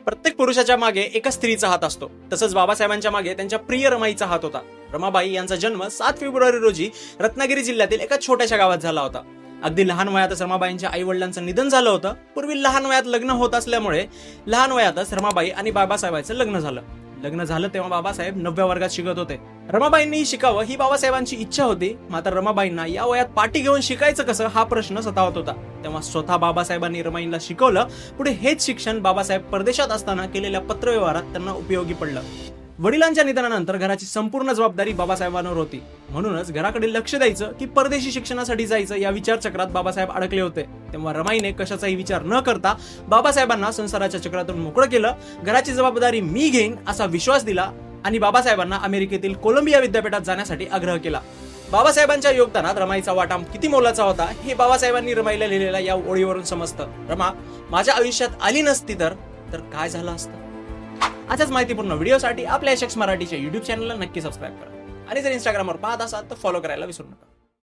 प्रत्येक पुरुषाच्या मागे एका स्त्रीचा हात असतो. तसंच बाबासाहेबांच्या मागे त्यांच्या प्रिय रमाईचा हात होता. रमाबाई यांचा जन्म 7 फेब्रुवारी रोजी रत्नागिरी जिल्ह्यातील एका छोट्याशा गावात झाला होता. अगदी लहान वयातच रमाबाईंच्या आई वडिलांचं निधन झालं होतं. पूर्वी लहान वयात लग्न होत असल्यामुळे लहान वयातच रमाबाई आणि बाबासाहेबांचं लग्न झालं तेव्हा बाबासाहेब 9व्या वर्गात शिकत होते. रमाबाईंनी शिकावं ही बाबासाहेबांची इच्छा होती. मात्र रमाबाईंना या वयात पाठी घेऊन शिकायचं कसं हा प्रश्न सतावत होता. तेव्हा स्वतः बाबासाहेबांनी रमाईंना शिकवलं. पुढे हेच शिक्षण बाबासाहेब परदेशात असताना केलेल्या पत्रव्यवहारात त्यांना उपयोगी पडलं. वडिलांच्या निधनानंतर घराची संपूर्ण जबाबदारी बाबासाहेबांवर होती. म्हणूनच घराकडे लक्ष द्यायचं की परदेशी शिक्षणासाठी जायचं या विचारचक्रात बाबासाहेब अडकले होते. तेव्हा रमाईने कशाचाही विचार न करता बाबासाहेबांना संसाराच्या चक्रातून मोकळं केलं. घराची जबाबदारी मी घेईन असा विश्वास दिला आणि बाबासाहेबांना अमेरिकेतील कोलंबिया विद्यापीठात जाण्यासाठी आग्रह केला. बाबासाहेबांच्या योगदानात रमाईचा वाटा किती मोलाचा होता हे बाबासाहेबांनी रमाईला लिहिलेल्या या ओळीवरून समजतं. रमा माझ्या आयुष्यात आली नसती तर काय झालं असतं. अशाच माहितीपूर्ण व्हिडिओसाठी आपल्या यशक्स मराठीच्या YouTube चॅनलला नक्की सबस्क्राईब करा आणि जर इंस्टाग्रामवर पाहत असाल तर फॉलो करायला विसरू नका.